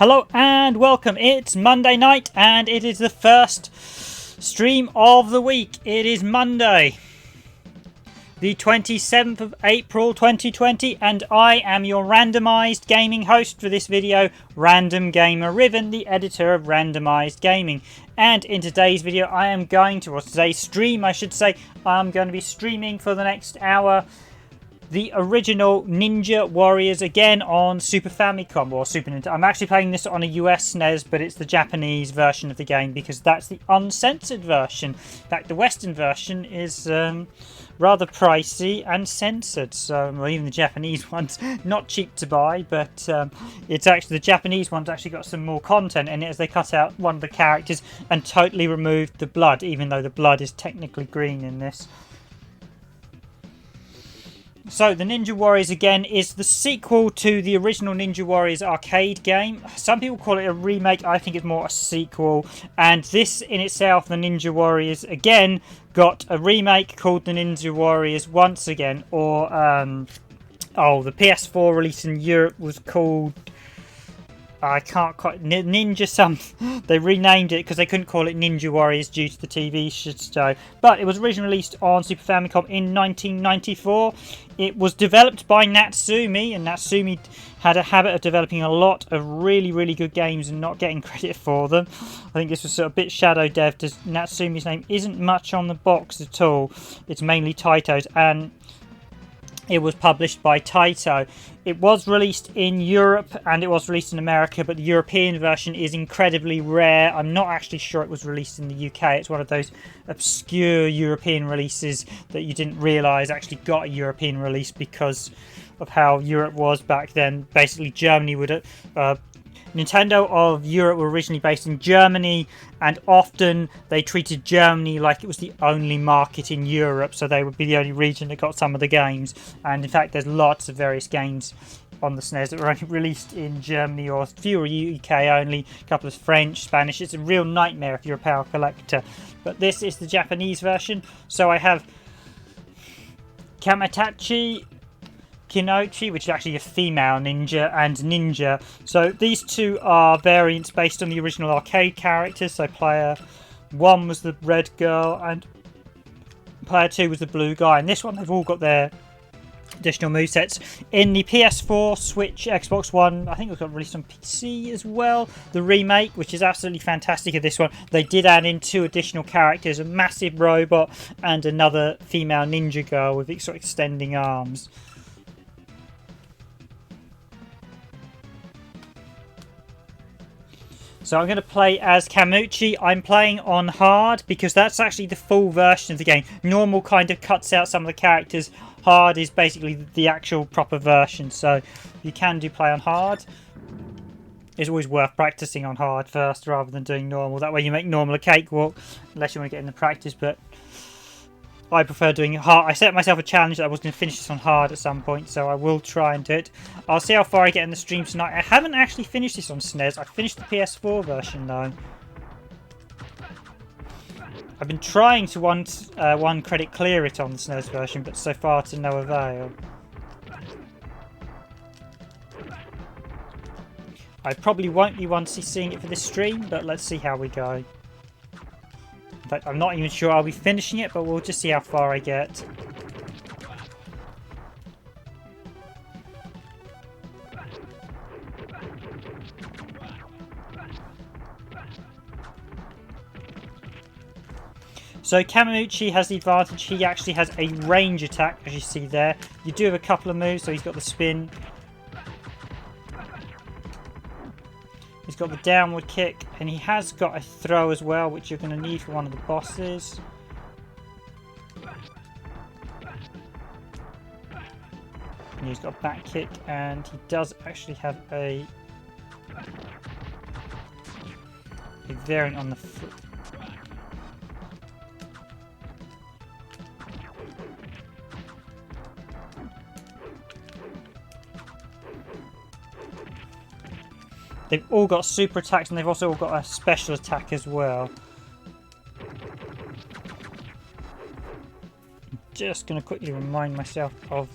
Hello and welcome. It's Monday night and it is the first stream of the week. It is Monday, the 27th of April 2020, and I am your randomized gaming host for this video, Random Gamer Riven, the editor of Randomized Gaming. And in today's video today's stream I should say, I'm going to be streaming for the next hour the original Ninja Warriors again on Super Famicom or Super Nintendo. I'm actually playing this on a US SNES, but it's the Japanese version of the game because that's the uncensored version. In fact, the Western version is rather pricey and censored, so well, even the Japanese one's not cheap to buy, but it's actually the Japanese one's actually got some more content in it, as they cut out one of the characters and totally removed the blood, even though the blood is technically green in this. So, the Ninja Warriors again is the sequel to the original Ninja Warriors arcade game. Some people call it a remake, I think it's more a sequel. And this in itself, the Ninja Warriors again, got a remake called the Ninja Warriors once again. Or, the PS4 release in Europe was called... I can't quite... Ninja something. They renamed it because they couldn't call it Ninja Warriors due to the TV show. But it was originally released on Super Famicom in 1994. It was developed by Natsume, and Natsume had a habit of developing a lot of really, really good games and not getting credit for them. I think this was sort of a bit shadow dev. Natsume's name isn't much on the box at all. It's mainly Taito's, and it was published by Taito. It was released in Europe and it was released in America, but the European version is incredibly rare. I'm not actually sure it was released in the UK. It's one of those obscure European releases that you didn't realise actually got a European release because of how Europe was back then. Basically, Germany would... Nintendo of Europe were originally based in Germany, and often they treated Germany like it was the only market in Europe, so they would be the only region that got some of the games. And in fact, there's lots of various games on the SNES that were only released in Germany, or fewer UK only, a couple of French, Spanish. It's a real nightmare if you're a power collector. But this is the Japanese version, so I have Kamatachi, Kinochi, which is actually a female ninja, and Ninja. So these two are variants based on the original arcade characters. So player 1 was the red girl and player 2 was the blue guy. And this one, they've all got their additional movesets. In the PS4, Switch, Xbox One, I think it got released on PC as well. The remake, which is absolutely fantastic of this one, they did add in 2 additional characters, a massive robot and another female ninja girl with sort of extending arms. So I'm going to play as Kamuchi. I'm playing on hard because that's actually the full version of the game. Normal kind of cuts out some of the characters. Hard is basically the actual proper version. So you can play on hard. It's always worth practicing on hard first rather than doing normal. That way you make normal a cakewalk, unless you want to get in the practice. But I prefer doing hard. I set myself a challenge that I was going to finish this on hard at some point, so I will try and do it. I'll see how far I get in the stream tonight. I haven't actually finished this on SNES. I finished the PS4 version though. I've been trying to one credit clear it on the SNES version, but so far to no avail. I probably won't be seeing it for this stream, but let's see how we go. In fact, I'm not even sure I'll be finishing it, but we'll just see how far I get. So Kamuchi has the advantage. He actually has a range attack, as you see there. You do have a couple of moves, so he's got the spin. He's got the downward kick, and he has got a throw as well, which you're going to need for one of the bosses. And he's got a back kick, and he does actually have a variant on the foot. They've all got super attacks, and they've also all got a special attack as well. I'm just going to quickly remind myself of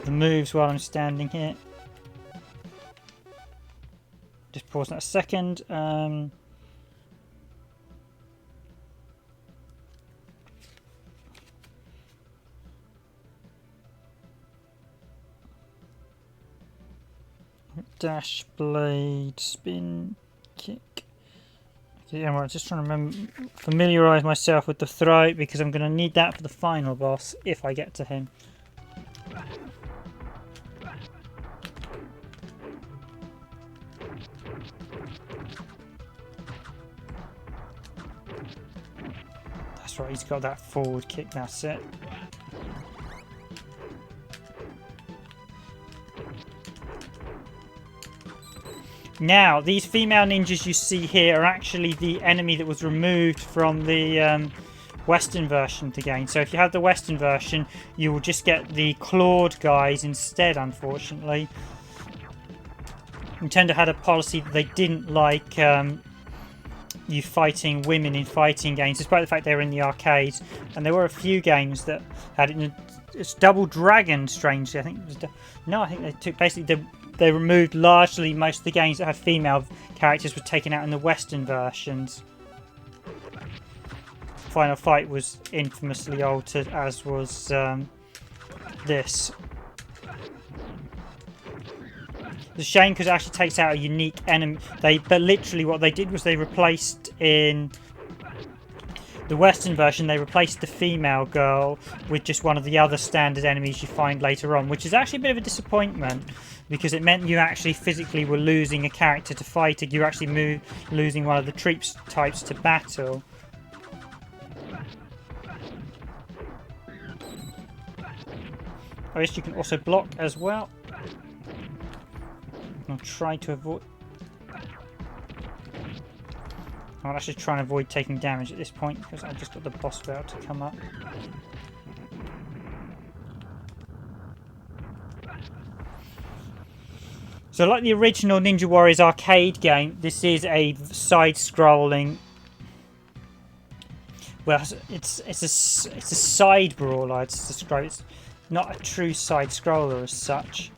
the moves while I'm standing here. Just pause that a second. Dash, blade, spin, kick. Okay, I'm just trying to familiarise myself with the throw, because I'm going to need that for the final boss if I get to him. That's right, he's got that forward kick, that's it. Now, these female ninjas you see here are actually the enemy that was removed from the Western version of the game. So if you have the Western version, you will just get the clawed guys instead, unfortunately. Nintendo had a policy that they didn't like you fighting women in fighting games, despite the fact they were in the arcades. And there were a few games that had it. It's Double Dragon, strangely. I think it was. No, I think they took basically they removed largely most of the games that had female characters were taken out in the Western versions. Final Fight was infamously altered, as was this. It's a shame because it actually takes out a unique enemy. But literally what they did was they replaced in the Western version, they replaced the female girl with just one of the other standard enemies you find later on, which is actually a bit of a disappointment because it meant you actually physically were losing a character to fight. You were actually losing one of the troops types to battle. I guess you can also block as well. I'll try to avoid. I'm actually trying to avoid taking damage at this point because I've just got the boss about to come up. So like the original Ninja Warriors arcade game, this is a side-scrolling. Well, it's a side brawler. I'd describe it. It's not a true side-scroller as such.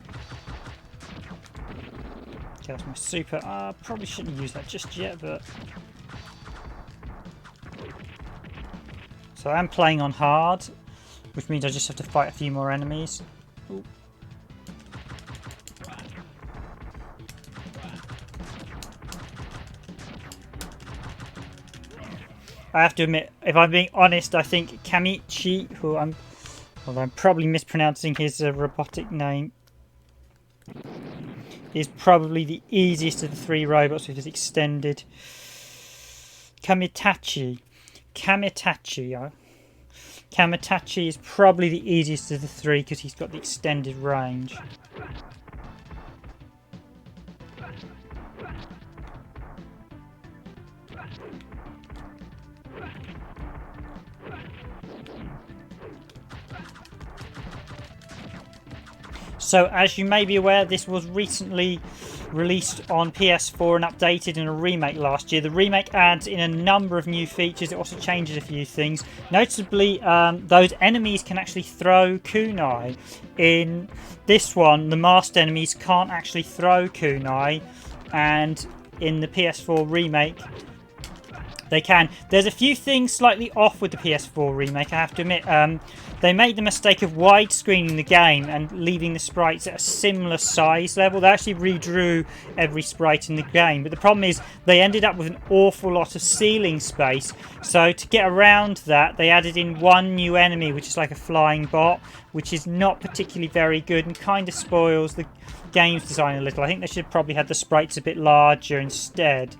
Okay, that's my super. Probably shouldn't use that just yet, but. So I am playing on hard, which means I just have to fight a few more enemies. Ooh. I have to admit, if I'm being honest, I think Kamichi, who I'm probably mispronouncing his robotic name, is probably the easiest of the three robots with his extended. Kamitachi is probably the easiest of the three because he's got the extended range. So, as you may be aware, this was recently released on PS4 and updated in a remake last year. The remake adds in a number of new features. It also changes a few things. Notably, those enemies can actually throw kunai. In this one, the masked enemies can't actually throw kunai, and in the PS4 remake, they can. There's a few things slightly off with the PS4 remake, I have to admit. They made the mistake of widescreening the game and leaving the sprites at a similar size level. They actually redrew every sprite in the game, but the problem is they ended up with an awful lot of ceiling space. So to get around that, they added in one new enemy, which is like a flying bot, which is not particularly very good and kind of spoils the game's design a little. I think they should have probably had the sprites a bit larger instead.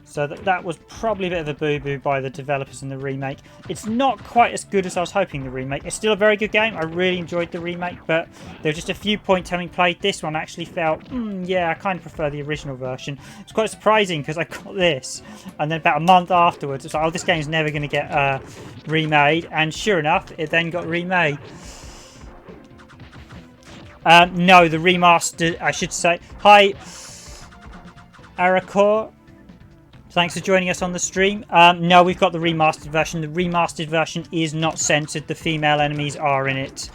So that was probably a bit of a boo-boo by the developers in the remake. It's not quite as good as I was hoping, the remake. It's still a very good game. I really enjoyed the remake, but there were just a few points having played this one I actually felt, yeah, I kind of prefer the original version. It's quite surprising because I got this, and then about a month afterwards, it's like, oh, this game's never going to get remade, and sure enough, it then got remade. No, the remastered, I should say. Hi, Arakor. Thanks for joining us on the stream. No, we've got the remastered version. The remastered version is not censored. The female enemies are in it.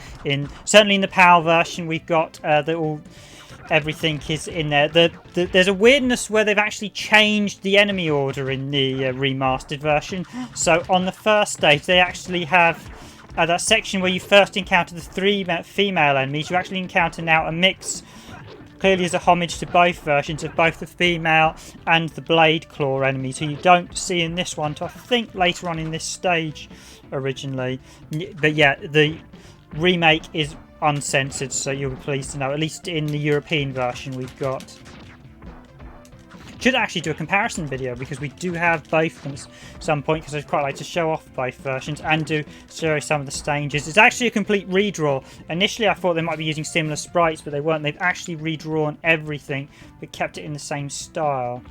Certainly in the PAL version, we've got the everything is in there. There's a weirdness where they've actually changed the enemy order in the remastered version. So on the first stage, they actually have that section where you first encounter the 3 female enemies. You actually encounter now a mix, clearly as a homage to both versions, of both the female and the blade claw enemies, who you don't see in this one, to I think later on in this stage originally. But yeah, the remake is uncensored, so you'll be pleased to know, at least in the European version we've got. Should actually do a comparison video, because we do have both of them at some point, because I'd quite like to show off both versions and do show some of the stages. It's actually a complete redraw. Initially I thought they might be using similar sprites, but they weren't. They've actually redrawn everything but kept it in the same style.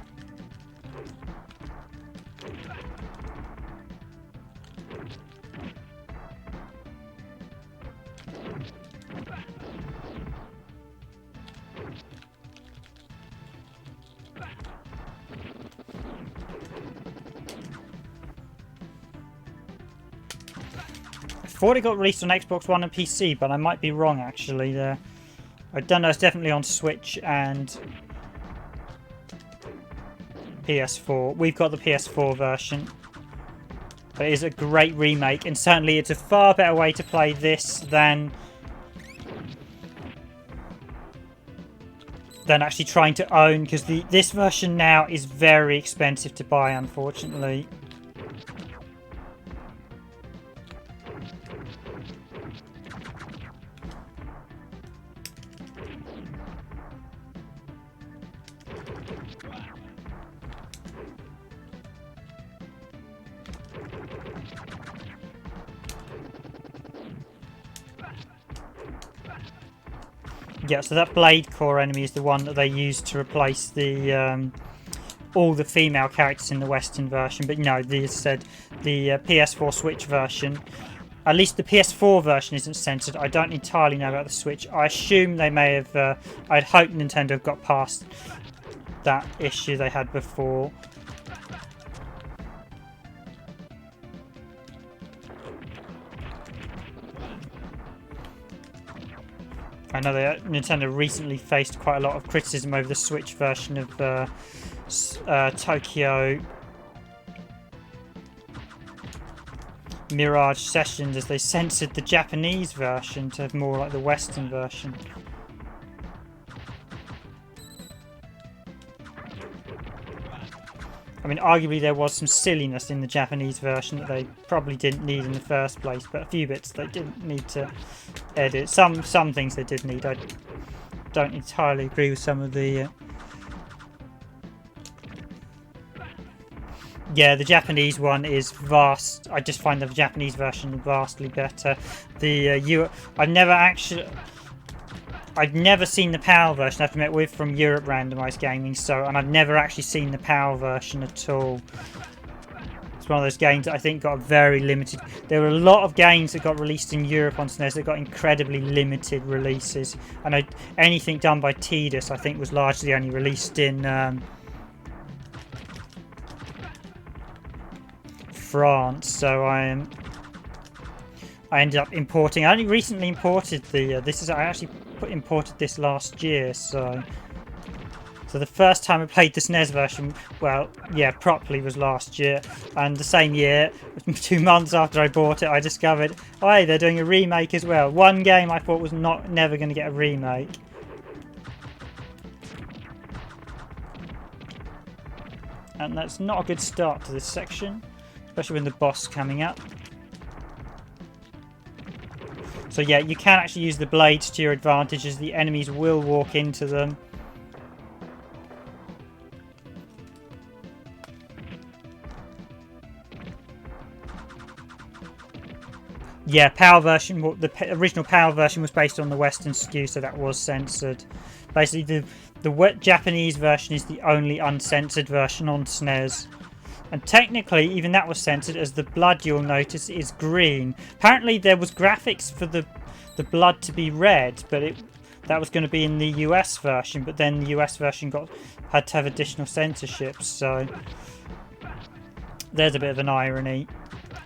I thought it got released on Xbox One and PC, but I might be wrong actually there. I don't know, it's definitely on Switch and PS4. We've got the PS4 version. But it is a great remake, and certainly it's a far better way to play this than actually trying to own, because this version now is very expensive to buy, unfortunately. Yeah, so that blade core enemy is the one that they used to replace the all the female characters in the Western version. But no, they said the PS4 Switch version, at least the PS4 version, isn't censored. I don't entirely know about the Switch. I assume they may have. I'd hope Nintendo got past that issue they had before. I know that Nintendo recently faced quite a lot of criticism over the Switch version of Tokyo Mirage Sessions, as they censored the Japanese version to have more like the Western version. I mean, arguably there was some silliness in the Japanese version that they probably didn't need in the first place, but a few bits they didn't need to edit. Some things they did need. I don't entirely agree with some of the... Yeah, the Japanese one is vast. I just find the Japanese version vastly better. The I've never seen the PAL version, I have to admit, with from Europe Randomised Gaming, and I've never actually seen the PAL version at all. It's one of those games that I think got very limited. There were a lot of games that got released in Europe on SNES that got incredibly limited releases. And anything done by Tidus, I think, was largely only released in France. So I ended up importing. I only recently imported the. I actually imported this last year. So the first time I played the SNES version, well, yeah, properly, was last year. And the same year, 2 months after I bought it, I discovered, oh, hey, they're doing a remake as well. One game I thought was never going to get a remake. And that's not a good start to this section, especially when the boss is coming up. So yeah, you can actually use the blades to your advantage, as the enemies will walk into them. Yeah, PAL version, the original PAL version was based on the Western SKU, so that was censored. Basically, the Japanese version is the only uncensored version on SNES. And technically, even that was censored, as the blood, you'll notice, is green. Apparently, there was graphics for the blood to be red, but that was going to be in the US version. But then the US version had to have additional censorship. So there's a bit of an irony.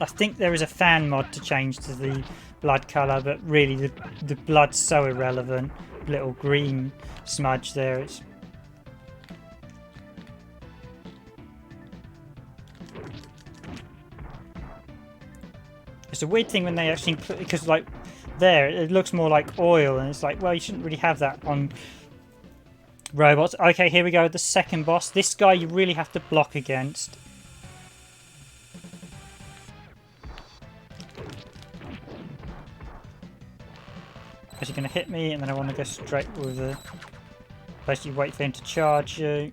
I think there is a fan mod to change to the blood colour, but really the blood's so irrelevant. Little green smudge there. It's a weird thing when they actually, because like there it looks more like oil, and it's like, well, you shouldn't really have that on robots. Okay, here we go, the second boss. This guy you really have to block against. Because you're going to hit me, and then I want to go straight with the... Basically wait for him to charge you.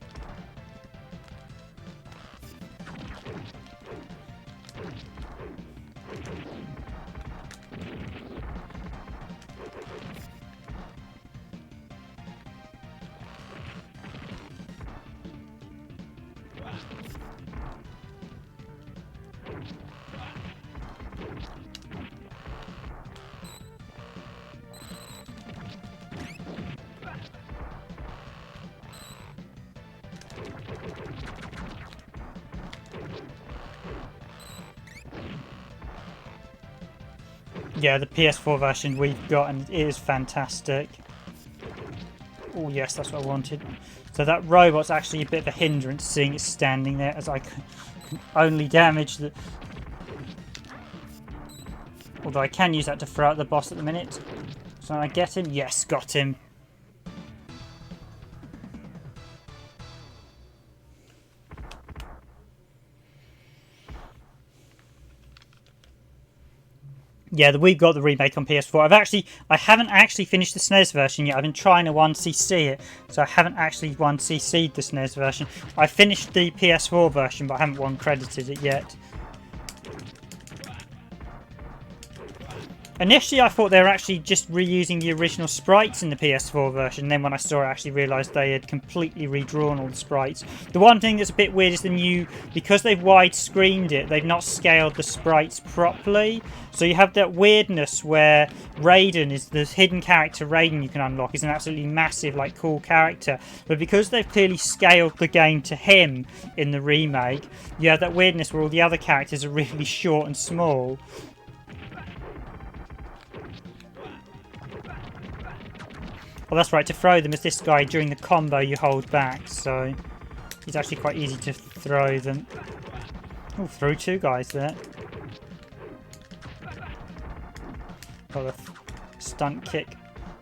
Yeah, the PS4 version we've got, and it is fantastic. Oh yes, that's what I wanted. So that robot's actually a bit of a hindrance, seeing it standing there, as I can only damage the... Although I can use that to throw out the boss at the minute. So I get him? Yes, got him. Yeah, we've got the remake on PS4. I haven't actually finished the SNES version yet. I've been trying to 1cc it, so I haven't actually 1cc'd the SNES version. I finished the PS4 version, but I haven't 1-credited it yet. Initially, I thought they were actually just reusing the original sprites in the PS4 version. Then when I saw it, I actually realised they had completely redrawn all the sprites. The one thing that's a bit weird is because they've widescreened it, they've not scaled the sprites properly. So you have that weirdness where Raiden is the hidden character. Raiden you can unlock is an absolutely massive, like, cool character. But because they've clearly scaled the game to him in the remake, you have that weirdness where all the other characters are really short and small. Well, that's right, to throw them as this guy, during the combo you hold back, so it's actually quite easy to throw them. Oh, threw two guys there. Got a stunt kick,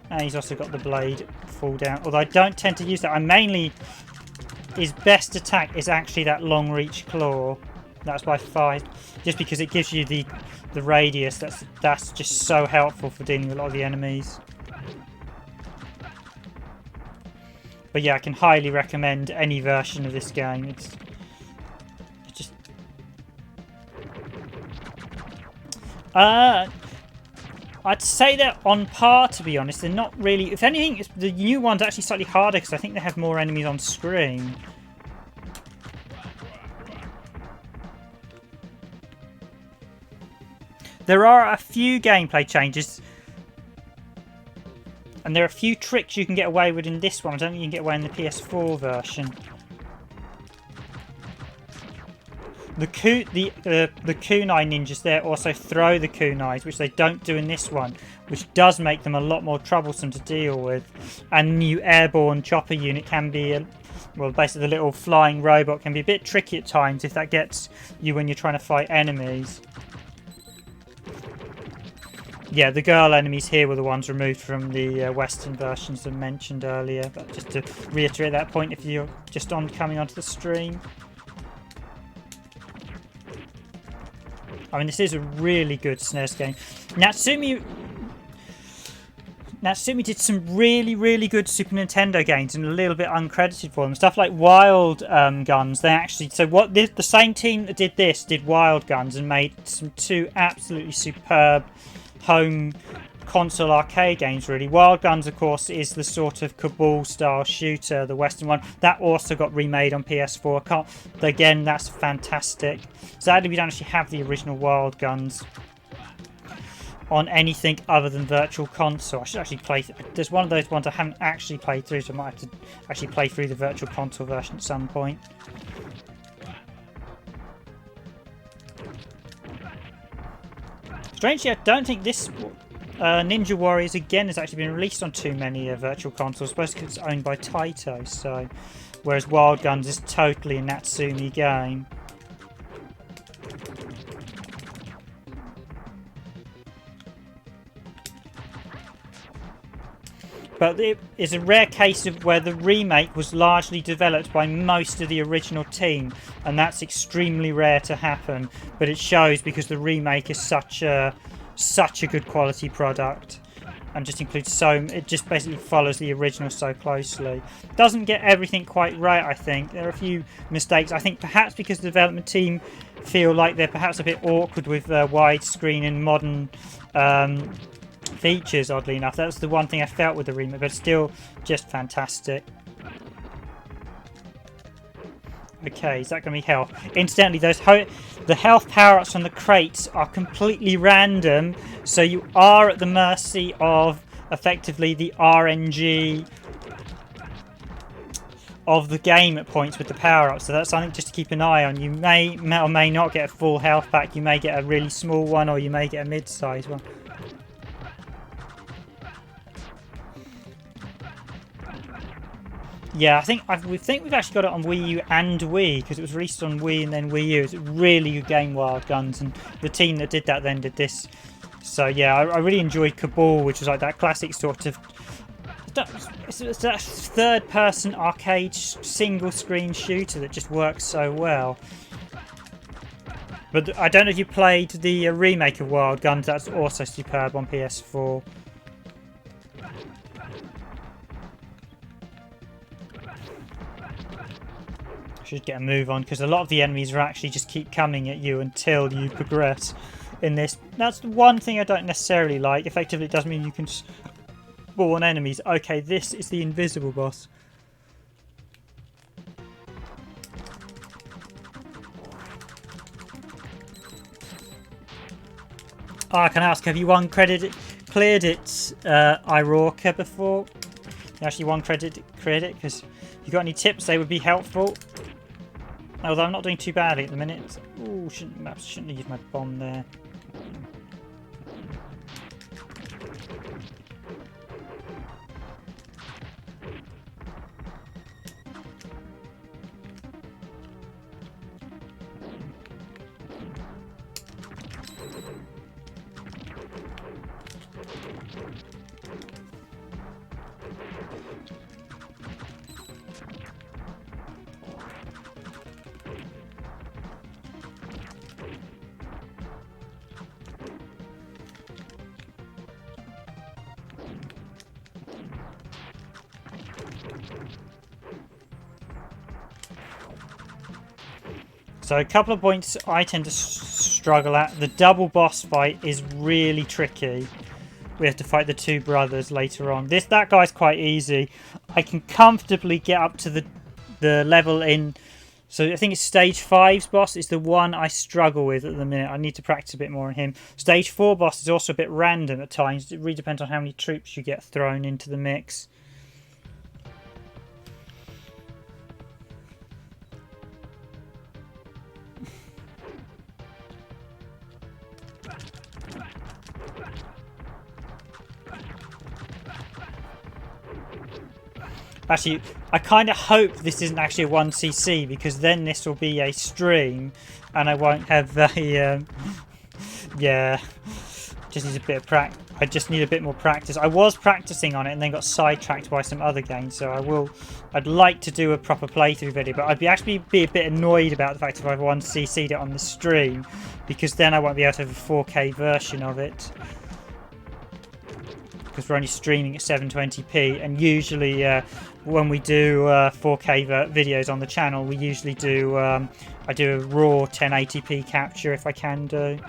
and he's also got the blade fall down, although I don't tend to use that. His best attack is actually that long reach claw. That's by far, just because it gives you the radius. That's just so helpful for dealing with a lot of the enemies. But yeah, I can highly recommend any version of this game. It's just... I'd say they're on par, to be honest. They're not really... If anything, the new one's actually slightly harder, because I think they have more enemies on screen. There are a few gameplay changes. And there are a few tricks you can get away with in this one. I don't think you can get away in the PS4 version. The kunai ninjas there also throw the kunais, which they don't do in this one, which does make them a lot more troublesome to deal with. And new airborne chopper unit can be, well, basically the little flying robot can be a bit tricky at times if that gets you when you're trying to fight enemies. Yeah, the girl enemies here were the ones removed from the Western versions I mentioned earlier. But just to reiterate that point, if you're just coming onto the stream. I mean, this is a really good SNES game. Natsume did some really, really good Super Nintendo games and a little bit uncredited for them. Stuff like Wild Guns. They actually... So the same team that did this did Wild Guns and made two absolutely superb home console arcade games, really. Wild Guns, of course, is the sort of Kabul style shooter, the Western one. That also got remade on PS4. Again, that's fantastic. Sadly, we don't actually have the original Wild Guns on anything other than Virtual Console. I should actually play... There's one of those ones I haven't actually played through, so I might have to actually play through the Virtual Console version at some point. Strangely, I don't think this Ninja Warriors again has actually been released on too many virtual consoles, supposed because it's owned by Taito. So, whereas Wild Guns is totally a Natsume game. But it is a rare case of where the remake was largely developed by most of the original team, and that's extremely rare to happen. But it shows because the remake is such a good quality product, and just includes it just basically follows the original so closely. Doesn't get everything quite right, I think. There are a few mistakes. I think perhaps because the development team feel like they're perhaps a bit awkward with widescreen and modern features, oddly enough. That's the one thing I felt with the remake, but still just fantastic. Okay, is that going to be health? Incidentally, the health power-ups from the crates are completely random, so you are at the mercy of, effectively, the RNG of the game at points with the power-ups. So that's something just to keep an eye on. You may or may not get a full health pack. You may get a really small one, or you may get a mid-size one. Yeah, I think we've actually got it on Wii U and Wii, because it was released on Wii and then Wii U. It's a really good game, Wild Guns, and the team that did that then did this. So yeah, I really enjoyed Cabal, which was like that classic sort of it's that third-person arcade single-screen shooter that just works so well. But I don't know if you played the remake of Wild Guns. That's also superb on PS4. Should get a move on, because a lot of the enemies are actually just keep coming at you until you progress in this. That's the one thing I don't necessarily like. Effectively, it does mean you can spawn enemies. Okay, this is the invisible boss. Oh, I can ask, have you cleared it, Iroka, before? You actually cleared it, because if you got any tips, they would be helpful. Although I'm not doing too badly at the minute. Ooh, shouldn't have used my bomb there. So a couple of points I tend to struggle at. The double boss fight is really tricky. We have to fight the two brothers later on. That guy's quite easy. I can comfortably get up to the level in... So I think it's Stage 5's boss is the one I struggle with at the minute. I need to practice a bit more on him. Stage 4 boss is also a bit random at times. It really depends on how many troops you get thrown into the mix. Actually, I kind of hope this isn't actually a 1cc, because then this will be a stream and I won't have a yeah, just need a bit of I just need a bit more practice. I was practicing on it and then got sidetracked by some other games, so I'd like to do a proper playthrough video, but I'd actually be a bit annoyed about the fact if I've 1cc'd it on the stream, because then I won't be able to have a 4K version of it. Because we're only streaming at 720p, and usually when we do 4K videos on the channel, we usually do I do a raw 1080p capture if I can do.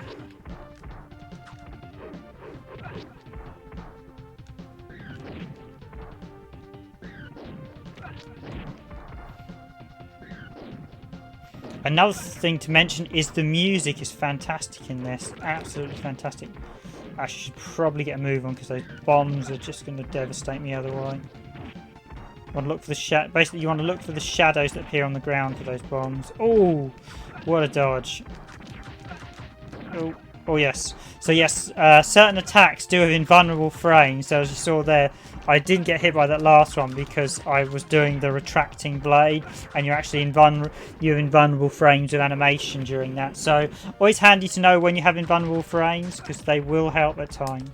Another thing to mention is the music is fantastic in this, absolutely fantastic. I should probably get a move on, because those bombs are just going to devastate me otherwise. I want to look for basically, you want to look for the shadows that appear on the ground for those bombs. Oh, what a dodge! Oh, Oh yes. So yes, certain attacks do have invulnerable frames. So as you saw there, I didn't get hit by that last one because I was doing the retracting blade, and you're actually invulnerable frames with animation during that. So always handy to know when you have invulnerable frames because they will help at times.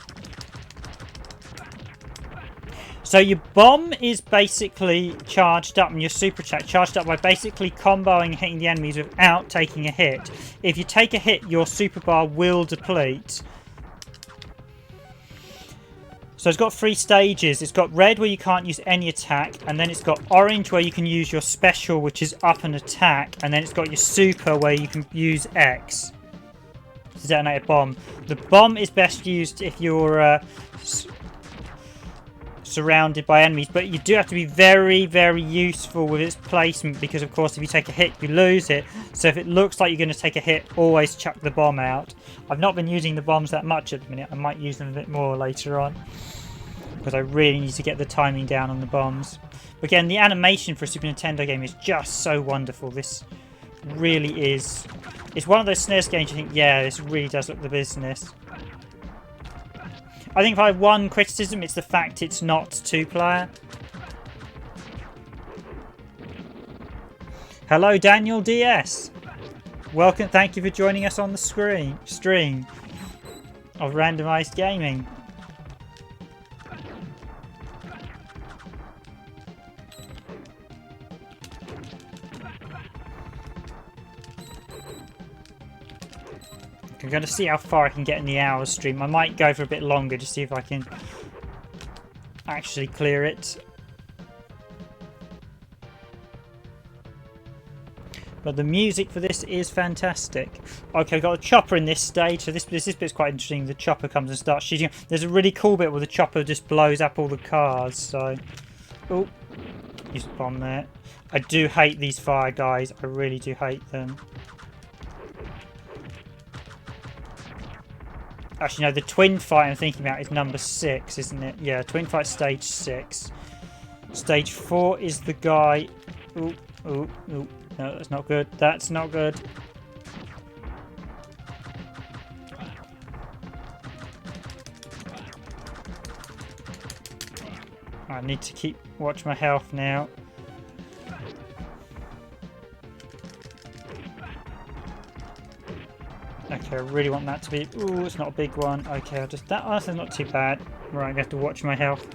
So your bomb is basically charged up, and your super attack charged up by basically comboing and hitting the enemies without taking a hit. If you take a hit, your super bar will deplete. So it's got 3 stages. It's got red where you can't use any attack, and then it's got orange where you can use your special, which is up an attack, and then it's got your super where you can use X to detonate a bomb. The bomb is best used if you're surrounded by enemies, but you do have to be very, very useful with its placement because, of course, if you take a hit, you lose it. So if it looks like you're going to take a hit, always chuck the bomb out. I've not been using the bombs that much at the minute. I might use them a bit more later on because I really need to get the timing down on the bombs. But again, the animation for a Super Nintendo game is just so wonderful. This really is. It's one of those SNES games you think, yeah, this really does look the business. I think if I have one criticism, it's the fact it's not 2-player. Hello, Daniel DS. Welcome, thank you for joining us on the stream of Randomized Gaming. I'm going to see how far I can get in the hour stream. I might go for a bit longer to see if I can actually clear it. But the music for this is fantastic. Okay, I've got a chopper in this stage, so this bit's quite interesting. The chopper comes and starts shooting. There's a really cool bit where the chopper just blows up all the cars, so... Oh, use a bomb there. I do hate these fire guys. I really do hate them. Actually, no, the twin fight I'm thinking about is number 6, isn't it? Yeah, twin fight stage 6. Stage 4 is the guy... Ooh, ooh, ooh. No, that's not good. That's not good. I need to watch my health now. Okay, I really want that to be... Ooh, it's not a big one. Okay, I'll just... That's not too bad. Right, I'm going to have to watch my health.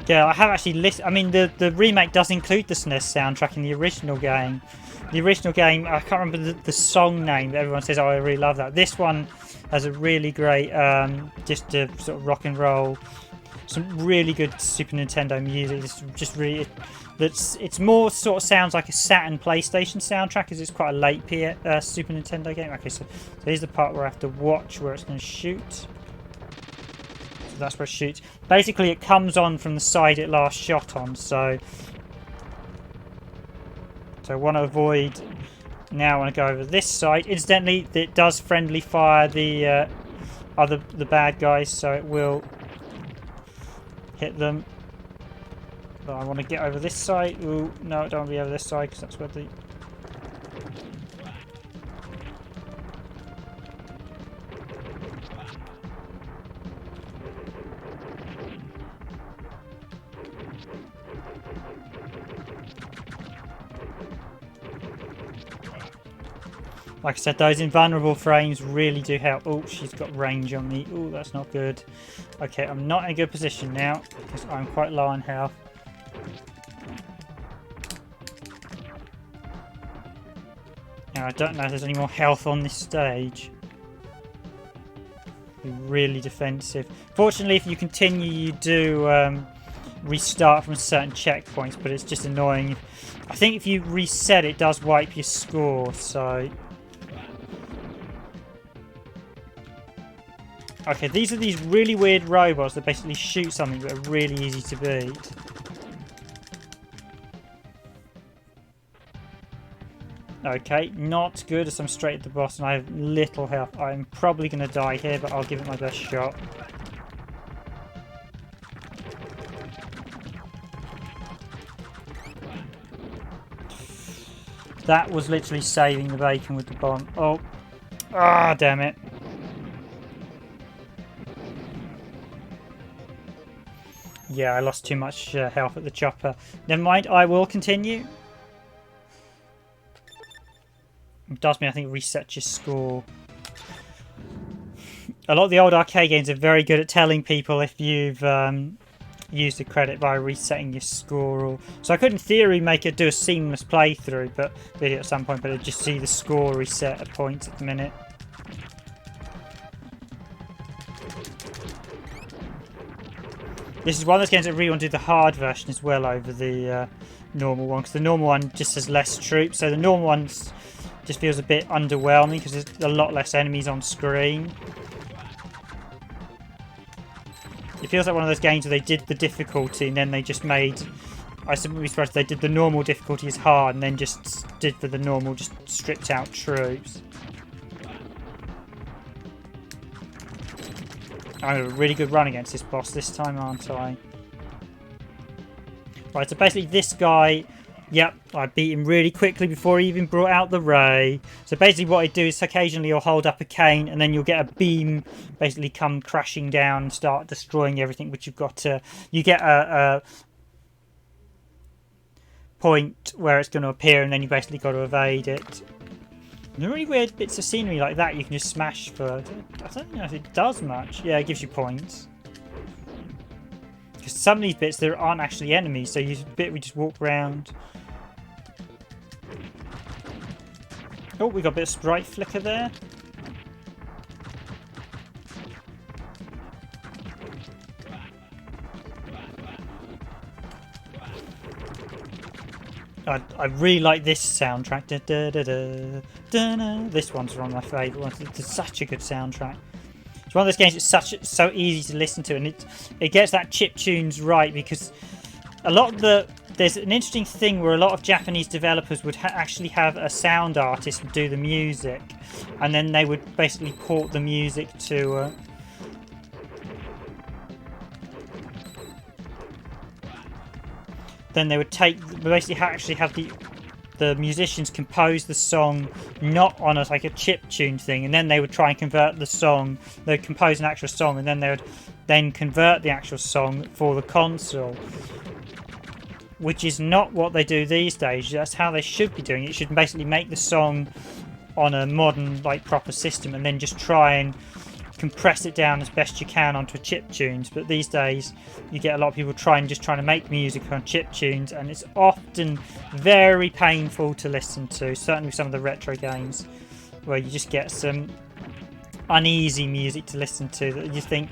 Yeah, I have actually listened... I mean, the remake does include the SNES soundtrack in the original game. The original game, I can't remember the song name, but everyone says, oh, I really love that. This one has a really great, just a sort of rock and roll, some really good Super Nintendo music. It's just really, it's more sort of sounds like a Saturn PlayStation soundtrack, because it's quite a late Super Nintendo game. Okay, so here's the part where I have to watch where it's going to shoot. So that's where it shoots. Basically, it comes on from the side it last shot on, so I want to avoid. Now I want to go over this side. Incidentally, it does friendly fire the bad guys, so it will hit them. But I want to get over this side. Ooh, no, I don't want to be over this side because that's where the... Like I said, those invulnerable frames really do help. Oh, she's got range on me. Oh, that's not good. Okay, I'm not in a good position now because I'm quite low on health. Now, I don't know if there's any more health on this stage. Be really defensive. Fortunately, if you continue, you do restart from certain checkpoints, but it's just annoying. I think if you reset, it does wipe your score, so... Okay, these are these really weird robots that basically shoot something but are really easy to beat. Okay, not good as I'm straight at the boss and I have little health. I'm probably going to die here, but I'll give it my best shot. That was literally saving the bacon with the bomb. Oh, ah, damn it. Yeah, I lost too much health at the chopper. Never mind, I will continue. It does mean I think it resets your score. A lot of the old arcade games are very good at telling people if you've used the credit by resetting your score. So I could in theory make it do a seamless playthrough but video at some point, but I'd just see the score reset at points at the minute. This is one of those games that really want to do the hard version as well over the normal one, because the normal one just has less troops, so the normal one just feels a bit underwhelming because there's a lot less enemies on screen. It feels like one of those games where they did the difficulty and then they just made... I wouldn't be surprised if they did the normal difficulty as hard and then just did for the normal, just stripped out troops. I have a really good run against this boss this time, aren't I? Right, so basically this guy... Yep, I beat him really quickly before he even brought out the ray. So basically what I do is occasionally you'll hold up a cane and then you'll get a beam basically come crashing down and start destroying everything, which you've got to... You get a point where it's going to appear and then you basically got to evade it. And the really weird bits of scenery like that you can just smash for... I don't know if it does much. Yeah, it gives you points. Because some of these bits there aren't actually enemies, so we just walk around. Oh, we got a bit of sprite flicker there. I really like this soundtrack. Da, da, da, da, da, da. This one's one of my favourite ones. It's such a good soundtrack. It's one of those games that's so easy to listen to, and it gets that chip tunes right, because a lot of there's an interesting thing where a lot of Japanese developers would actually have a sound artist do the music, and then they would basically port the music to then they would basically actually have the musicians compose the song not on like a chip tune thing, and then they would try and convert the song. They'd compose an actual song and then they would then convert the actual song for the console, which is not what they do these days. That's how they should be doing it. You should basically make the song on a modern like proper system and then just try and compress it down as best you can onto chip tunes. But these days you get a lot of people trying to make music on chip tunes, and it's often very painful to listen to, certainly with some of the retro games where you just get some uneasy music to listen to that you think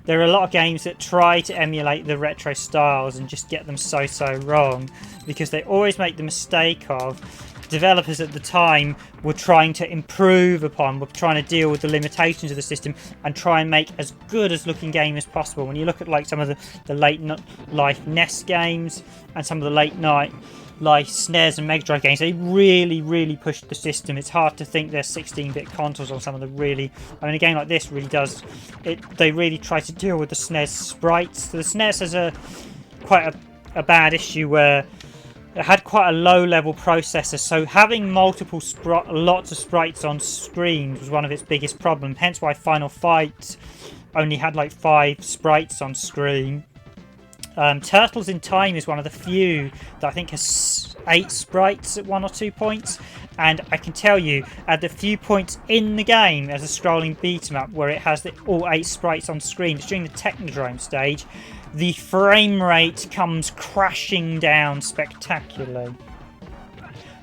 There are a lot of games that try to emulate the retro styles and just get them so wrong, because they always make the mistake of developers at the time were trying to improve upon, were trying to deal with the limitations of the system and try and make as good as looking game as possible. When you look at like some of the late life NES games and some of the late night life SNES and Mega Drive games, they really pushed the system. It's hard to think they're 16-bit consoles on some of the really... I mean, a game like this really does... They really try to deal with the SNES sprites. So the SNES has quite a bad issue where it had quite a low-level processor, so having lots of sprites on screen was one of its biggest problems. Hence why Final Fight only had like 5 sprites on screen. Turtles in Time is one of the few that I think has 8 sprites at 1 or 2 points, and I can tell you at the few points in the game as a scrolling beat 'em up where it has all 8 sprites on screen, it's during the Technodrome stage, the frame rate comes crashing down spectacularly.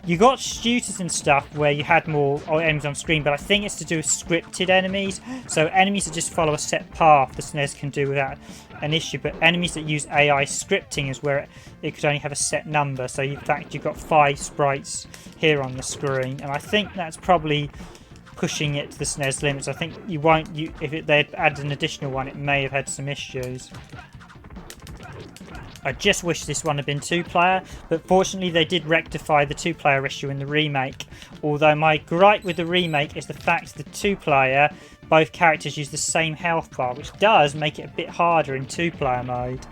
You got shooters and stuff where you had more enemies on screen, but I think it's to do with scripted enemies. So enemies that just follow a set path, the SNES can do without an issue. But enemies that use AI scripting is where it could only have a set number. So in fact, you've got 5 sprites here on the screen, and I think that's probably pushing it to the SNES limits. I think you won't. If they'd added an additional one, it may have had some issues. I just wish this one had been 2-player, but fortunately they did rectify the 2-player issue in the remake. Although my gripe with the remake is the fact that 2-player, both characters use the same health bar, which does make it a bit harder in 2-player mode.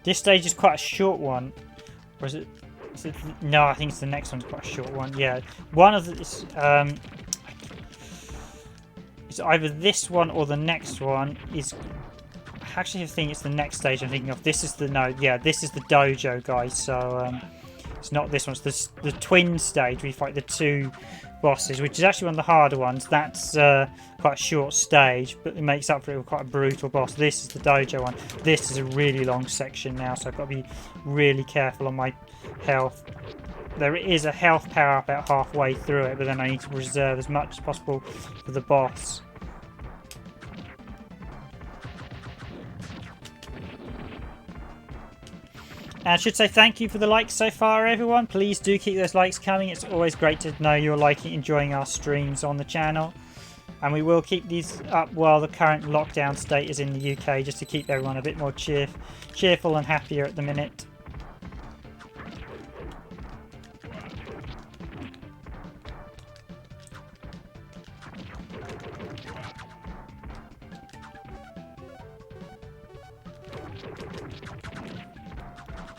This stage is quite a short one. Or is it? No, I think it's the next one's quite a short one. Yeah, one of this. It's either this one or the next one. Is actually I think it's the next stage I'm thinking of. This is the this is the dojo, guys. So it's not this one. It's the twin stage where you fight the two bosses, which is actually one of the harder ones. That's quite a short stage, but it makes up for it with quite a brutal boss. This is the dojo one. This is a really long section now, so I've got to be really careful on my health. There is a health power up about halfway through it, but then I need to reserve as much as possible for the boss. And I should say thank you for the likes so far, everyone. Please do keep those likes coming. It's always great to know you're liking, enjoying our streams on the channel. And we will keep these up while the current lockdown state is in the UK, just to keep everyone a bit more cheerful and happier at the minute.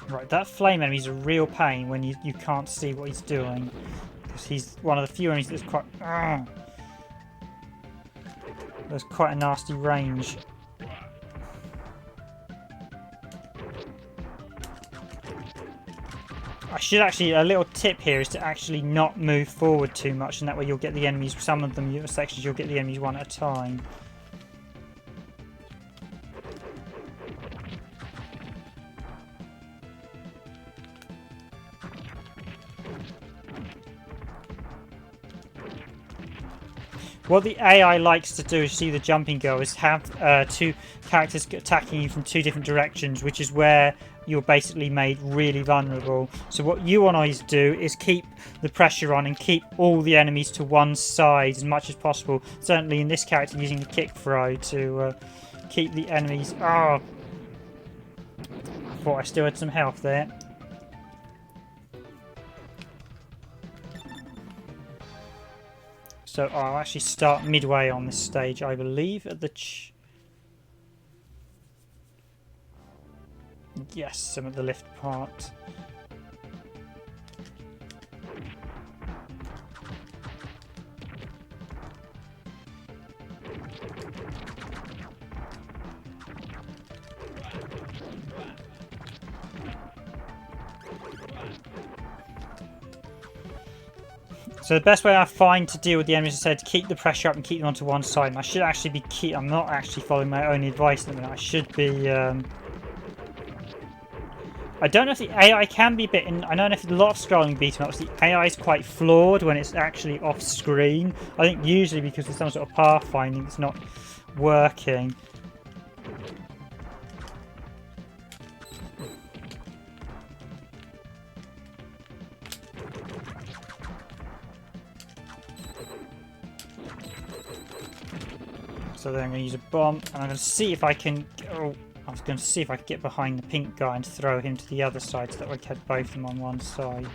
Right, that flame enemy is a real pain when you can't see what he's doing. Because he's one of the few enemies that's quite... There's quite a nasty range. I should actually... A little tip here is to actually not move forward too much, and that way you'll get the enemies... Some of them, sections, you'll get the enemies one at a time. What the AI likes to do, is see the jumping girl, is have two characters attacking you from two different directions, which is where you're basically made really vulnerable. So what you want to always do is keep the pressure on and keep all the enemies to one side as much as possible. Certainly in this character, using the kick throw to keep the enemies... Oh! I thought I still had some health there. So I'll actually start midway on this stage, I believe, at the... Yes, some of the lift part. So the best way I find to deal with the enemies, as I said, to keep the pressure up and keep them onto one side. And I should actually be I'm not actually following my own advice at the minute. I should be... I don't know if the AI can be a bit... I don't know if a lot of scrolling beat 'em ups, the AI is quite flawed when it's actually off screen. I think usually because there's some sort of pathfinding that's not working. So then I'm going to use a bomb, and I'm going to see if I can... Oh, I was going to see if I could get behind the pink guy and throw him to the other side, so that we had both of them on one side.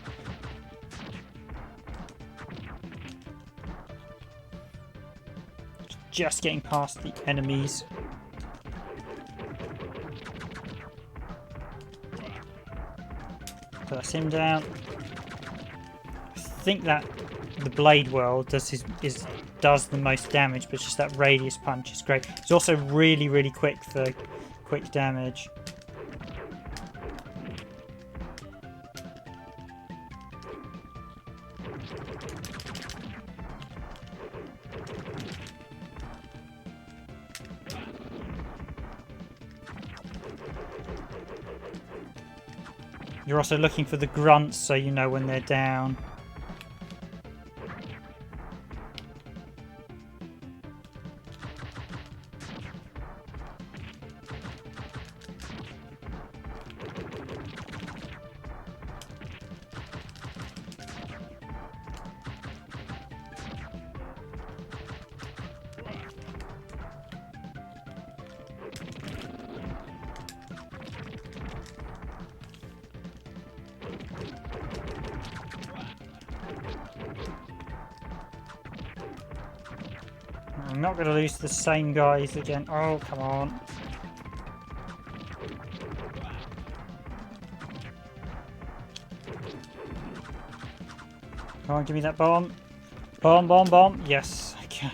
Just getting past the enemies. So that's him down. I think that the blade world does the most damage, but just that radius punch is great. It's also really, really quick for quick damage. You're also looking for the grunts so you know when they're down. I'm not going to lose the same guys again. Oh, come on. Come on, give me that bomb. Bomb, bomb, bomb. Yes. Okay.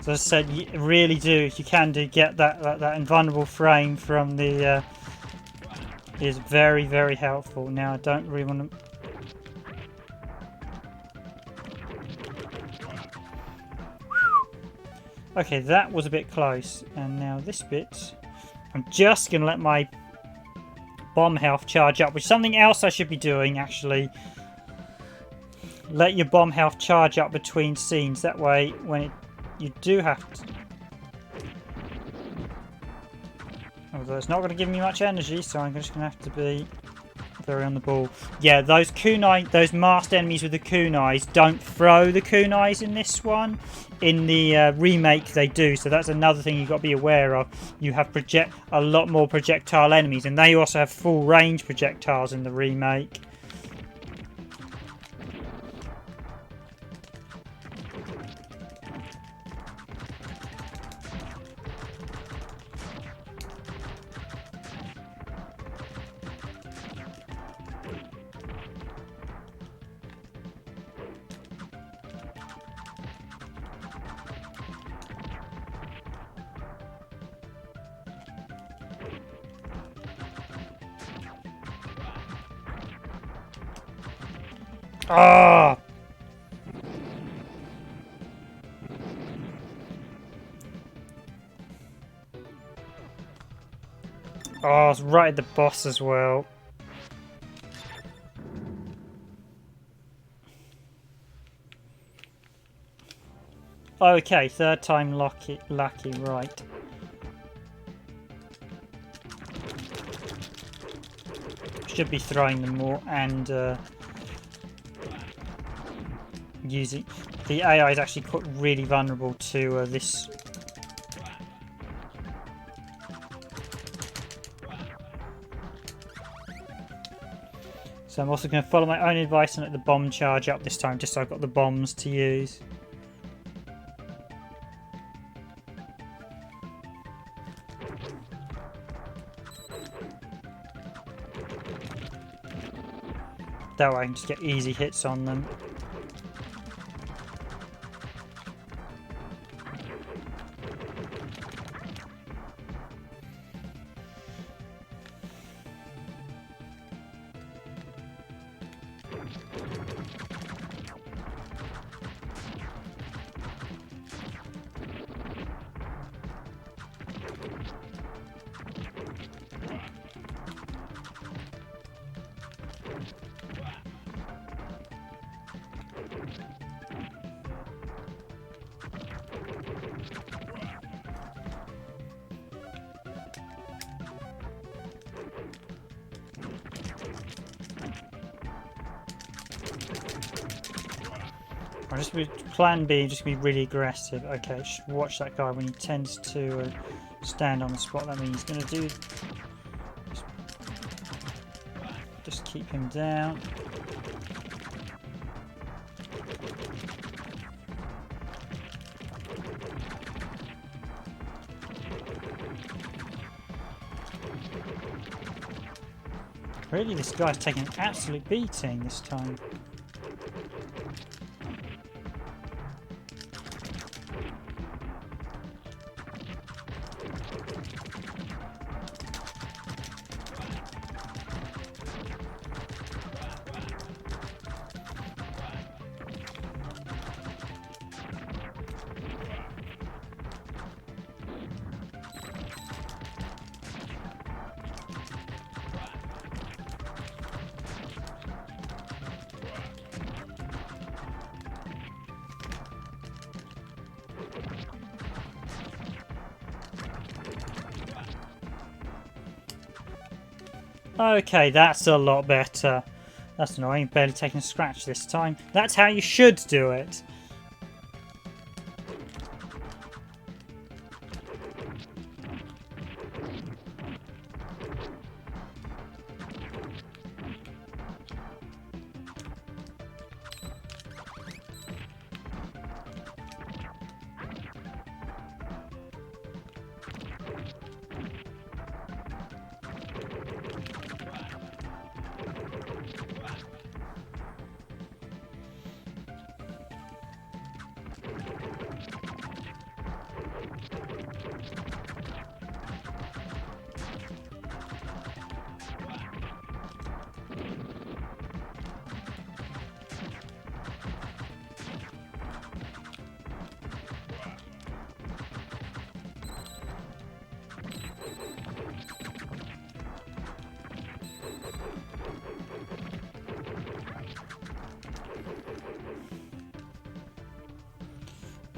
So as I said, you really do, if you can do, get that invulnerable frame from the is very, very helpful. Now I don't really want to. Okay, that was a bit close, and now this bit, I'm just gonna let my bomb health charge up, which is something else I should be doing actually. Let your bomb health charge up between scenes. That way, when you do have to. Although it's not going to give me much energy, so I'm just going to have to be very on the ball. Yeah, those kunai, those masked enemies with the kunais don't throw the kunais in this one. In the remake, they do, so that's another thing you've got to be aware of. You have a lot more projectile enemies, and they also have full range projectiles in the remake. Ah! Oh, it's right at the boss as well. Okay, third time lucky, right. Should be throwing them more and using the AI is actually really vulnerable to this. So I'm also going to follow my own advice and let the bomb charge up this time, just so I've got the bombs to use. That way I can just get easy hits on them. I'll just be plan B, just be really aggressive. Okay, watch that guy when he tends to stand on the spot. That means he's going to do. Just keep him down. Really, this guy's taking an absolute beating this time. Okay, that's a lot better. That's annoying. Barely taking a scratch this time. That's how you should do it.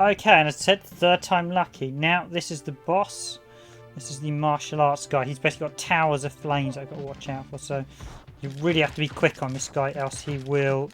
Okay, and as I said, third time lucky. Now, this is the boss. This is the martial arts guy. He's basically got towers of flames I've got to watch out for. So, you really have to be quick on this guy, else he will...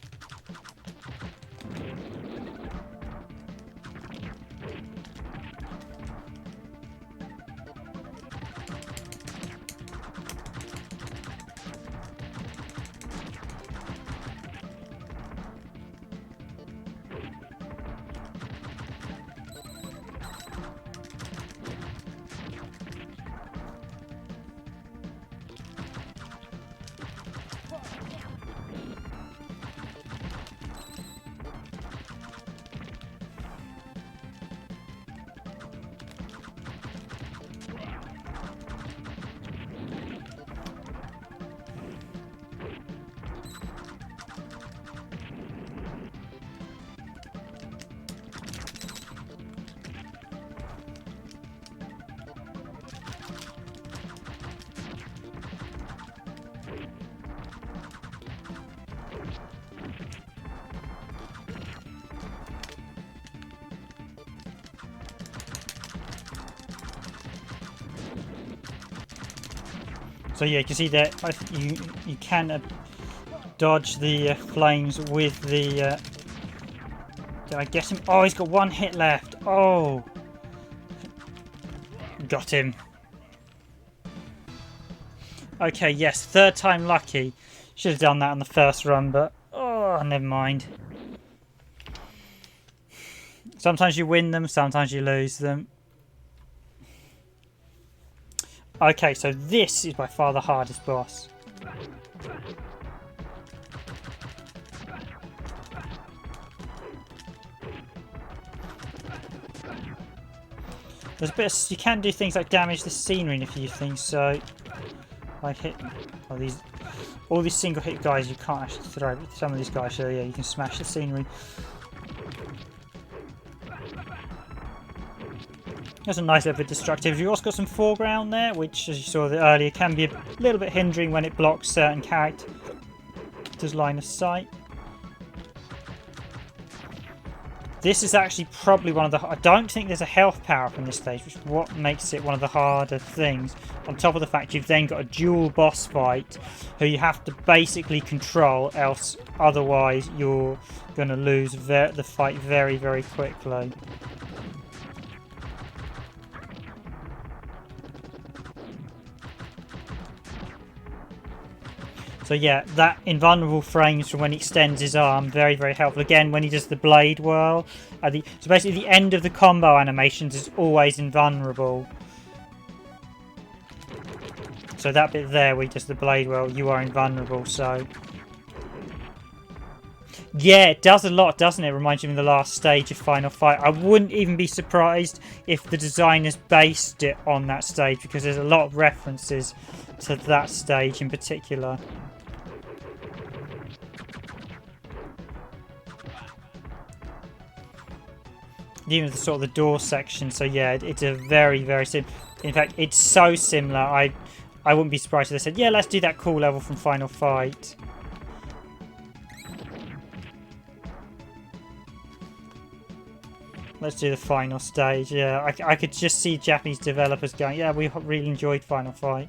So yeah, you can see that you can dodge the flames with the... did I get him? Oh, he's got one hit left. Oh. Got him. Okay, yes, third time lucky. Should have done that on the first run, but... oh, never mind. Sometimes you win them, sometimes you lose them. Okay, so this is by far the hardest boss. There's a bit of, you can do things like damage the scenery in a few things, so like hit all these single hit guys you can't actually throw, but some of these guys, so yeah, you can smash the scenery. That's a nice little bit destructive. You've also got some foreground there, which, as you saw earlier, can be a little bit hindering when it blocks certain characters' line of sight. This is actually probably one of the... I don't think there's a health power from this stage, which is what makes it one of the harder things. On top of the fact you've then got a dual boss fight, who you have to basically control, else otherwise you're going to lose the fight very, very quickly. So yeah, that invulnerable frames from when he extends his arm, very, very helpful. Again, when he does the blade whirl. So basically the end of the combo animations is always invulnerable. So that bit there where he does the blade whirl, you are invulnerable, so... yeah, it does a lot, doesn't it? It reminds you of the last stage of Final Fight. I wouldn't even be surprised if the designers based it on that stage, because there's a lot of references to that stage in particular. Even the sort of the door section, so yeah, it's a very, very similar. In fact, it's so similar. I wouldn't be surprised if they said, yeah, let's do that cool level from Final Fight. Let's do the final stage. Yeah, I could just see Japanese developers going, yeah, we really enjoyed Final Fight.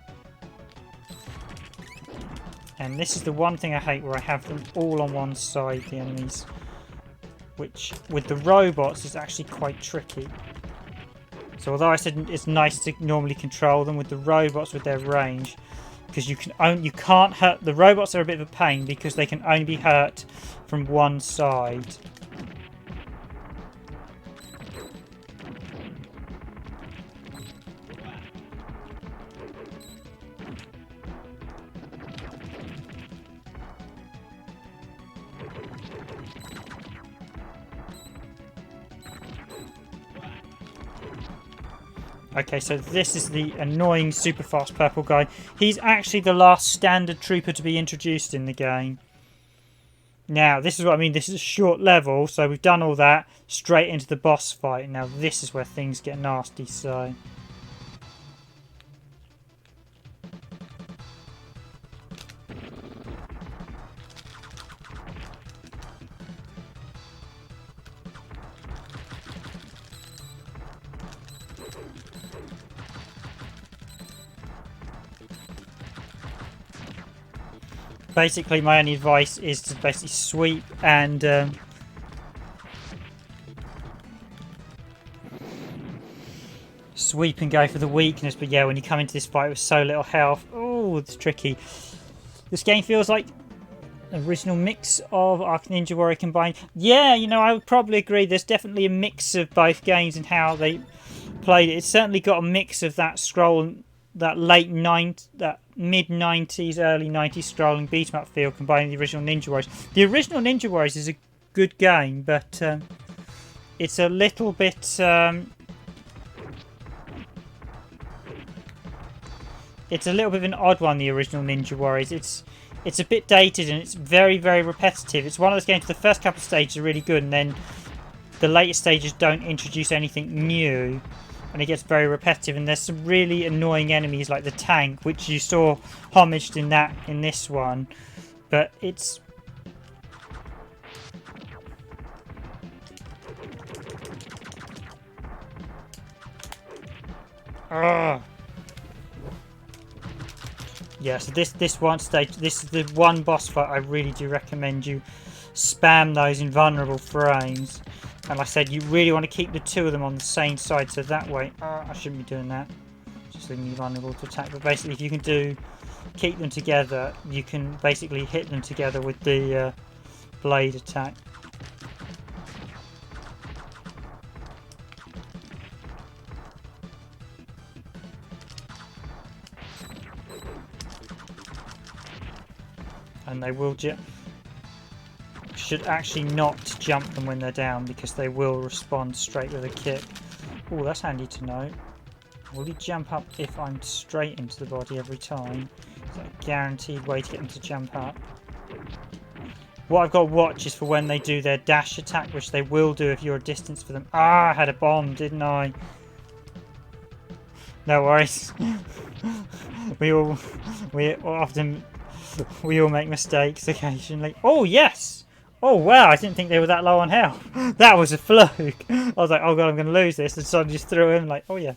And this is the one thing I hate, where I have them all on one side, the enemies. Which, with the robots, is actually quite tricky. So although I said it's nice to normally control them, with the robots with their range, because you can't hurt the robots are a bit of a pain because they can only be hurt from one side. Okay, so this is the annoying super fast purple guy. He's actually the last standard trooper to be introduced in the game. Now, this is what I mean. This is a short level, so we've done all that. Straight into the boss fight. Now, this is where things get nasty, so... Basically, my only advice is to basically sweep and go for the weakness. But yeah, when you come into this fight with so little health, oh, it's tricky. This game feels like an original mix of Arc Ninja Warrior combined. Yeah, you know, I would probably agree. There's definitely a mix of both games and how they played it. It's certainly got a mix of that that mid-90s, early 90s scrolling beat-em-up feel combined with the original Ninja Warriors. The original Ninja Warriors is a good game, but it's a little bit... it's a little bit of an odd one, the original Ninja Warriors. It's a bit dated and it's very, very repetitive. It's one of those games, the first couple of stages are really good and then the later stages don't introduce anything new. And it gets very repetitive, and there's some really annoying enemies like the tank, which you saw homaged in this one. But it's... Ugh. Yeah, so this one stage, this is the one boss fight I really do recommend you spam those invulnerable frames. And like I said, you really want to keep the two of them on the same side, so that way... I shouldn't be doing that. Just leaving me vulnerable to attack. But basically, if you can keep them together, you can basically hit them together with the blade attack. And they will should actually not jump them when they're down because they will respond straight with a kick. Oh, that's handy to know. Will he jump up if I'm straight into the body every time? Is that a guaranteed way to get them to jump up? What I've got to watch is for when they do their dash attack, which they will do if you're a distance for them. Ah, I had a bomb, didn't I? No worries. we all make mistakes occasionally. Oh, yes! Oh, wow, I didn't think they were that low on health. That was a fluke. I was like, oh god, I'm going to lose this. And suddenly just threw him like, oh yeah.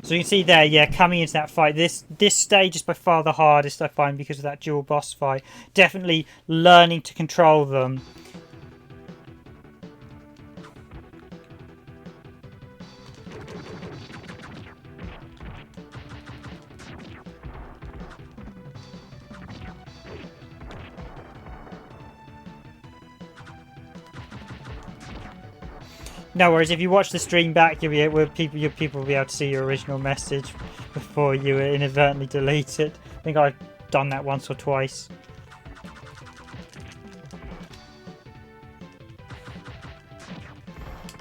So you can see there, yeah, coming into that fight, this stage is by far the hardest I find because of that dual boss fight. Definitely learning to control them. No worries, if you watch the stream back, your people will be able to see your original message before you inadvertently delete it. I think I've done that once or twice.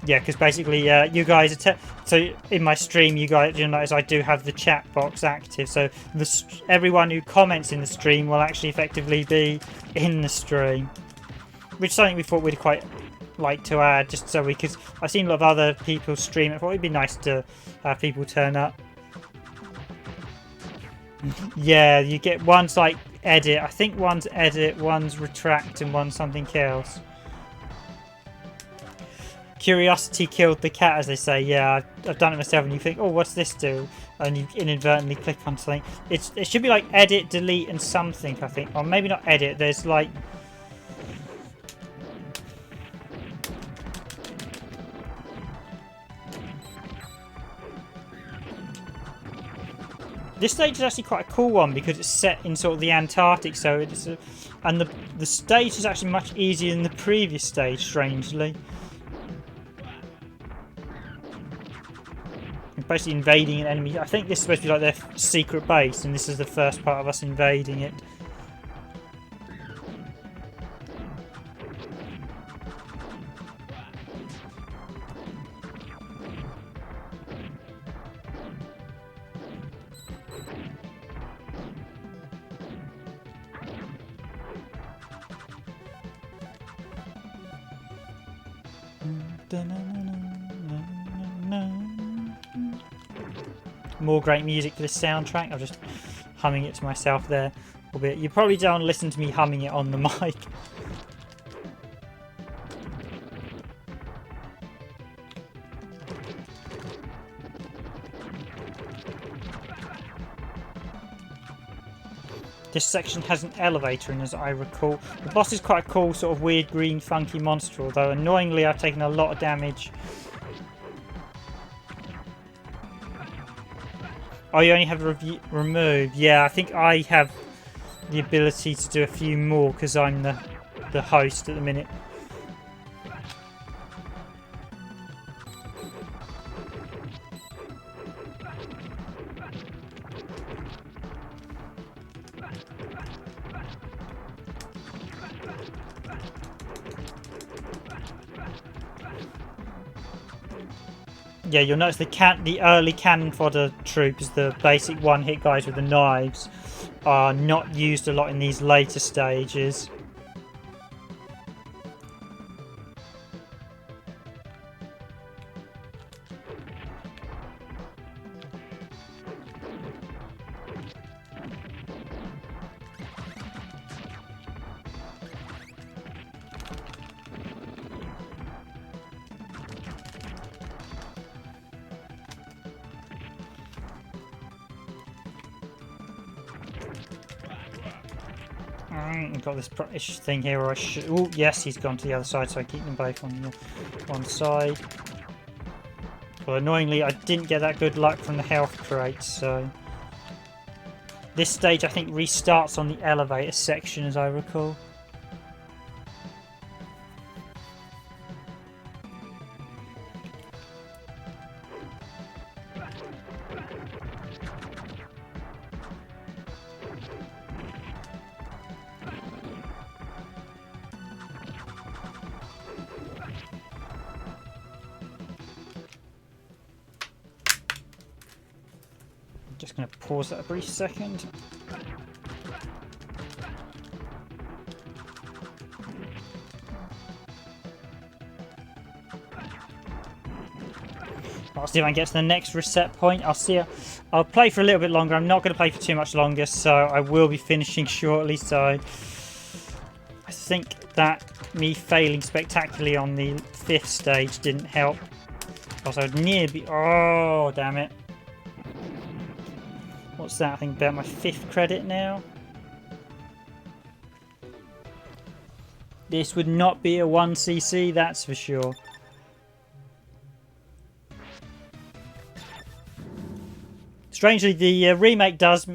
Yeah, because basically, you guys so in my stream, you guys, you'll notice I do have the chat box active. So everyone who comments in the stream will actually effectively be in the stream, which is something we thought we'd quite like to add, just so because I've seen a lot of other people stream it. I thought it'd be nice to have people turn up. Yeah, you get one's like edit. I think one's edit, one's retract, and one's something else. curiosity killed the cat, as they say. Yeah, I've done it myself, and you think, oh, what's this do? And you inadvertently click on something. It should be like edit, delete, and something, I think. Or maybe not edit. There's like... This stage is actually quite a cool one because it's set in sort of the Antarctic, so it's and the stage is actually much easier than the previous stage, strangely. You're basically invading an enemy. I think this is supposed to be like their secret base, and this is the first part of us invading it. More great music for this soundtrack. I'm just humming it to myself there. Albeit you probably don't listen to me humming it on the mic. This section has an elevator in, as I recall. The boss is quite a cool, sort of weird, green, funky monster, although annoyingly I've taken a lot of damage. Oh, you only have remove. Yeah, I think I have the ability to do a few more because I'm the host at the minute. Yeah, you'll notice the early cannon fodder troops, the basic one-hit guys with the knives, are not used a lot in these later stages. I've got this ish thing here where I should... Oh, yes, he's gone to the other side, so I keep them both on the one side. Well, annoyingly, I didn't get that good luck from the health crate, so... This stage, I think, restarts on the elevator section, as I recall. Just going to pause that a brief second. I'll see if I can get to the next reset point. I'll play for a little bit longer. I'm not going to play for too much longer, so I will be finishing shortly. So I think that me failing spectacularly on the 5th stage didn't help. Also, I'd nearly be... Oh, damn it. What's that? I think about my 5th credit now. This would not be a 1cc, that's for sure. Strangely, the remake does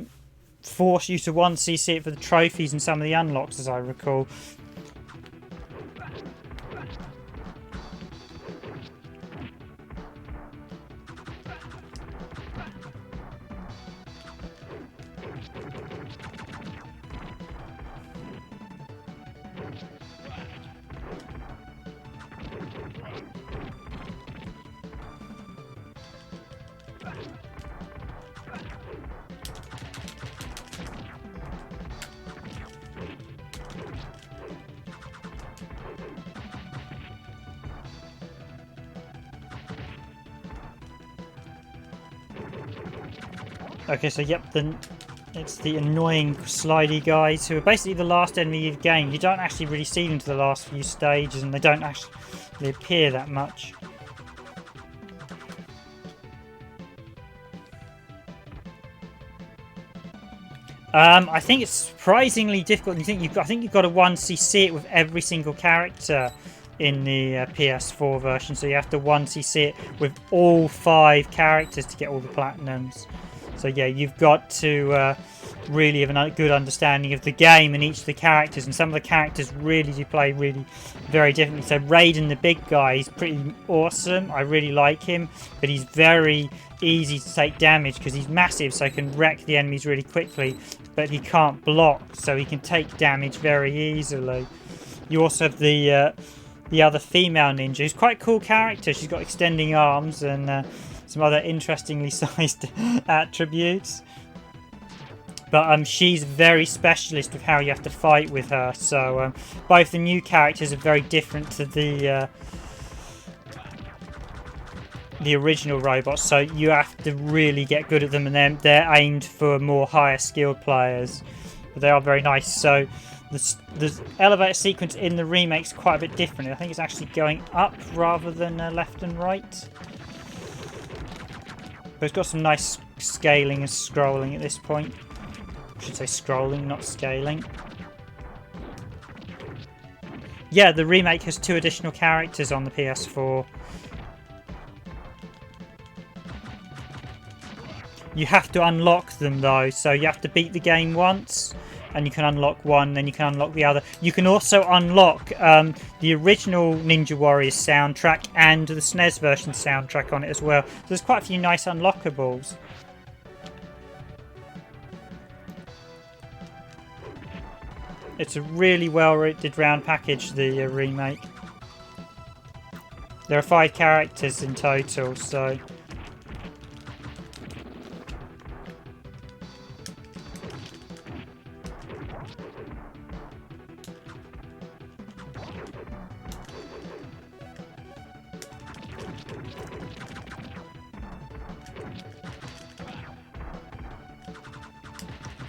force you to 1cc it for the trophies and some of the unlocks, as I recall. Okay, so yep, it's the annoying slidey guys who are basically the last enemy of the game. You don't actually really see them to the last few stages, and they don't actually they appear that much. I think it's surprisingly difficult. I think you've got to once see it with every single character in the PS4 version. So you have to once see it with all 5 characters to get all the platinums. So yeah, you've got to really have a good understanding of the game and each of the characters. And some of the characters really do play very differently. So Raiden, the big guy, is pretty awesome. I really like him, but he's very easy to take damage because he's massive, so he can wreck the enemies really quickly. But he can't block, so he can take damage very easily. You also have the other female ninja, who's quite a cool character. She's got extending arms and some other interestingly sized attributes. But she's very specialist with how you have to fight with her. So both the new characters are very different to the original robots, so you have to really get good at them, and they're aimed for more higher skilled players. But they are very nice. So the elevator sequence in the remake's quite a bit different. I think it's actually going up rather than left and right. But it's got some nice scaling and scrolling at this point. I should say scrolling, not scaling. Yeah, the remake has 2 additional characters on the PS4. You have to unlock them though, so you have to beat the game once, and you can unlock one, then you can unlock the other. You can also unlock the original Ninja Warriors soundtrack and the SNES version soundtrack on it as well. So there's quite a few nice unlockables. It's a really well-rated round package, the remake. There are 5 characters in total, so...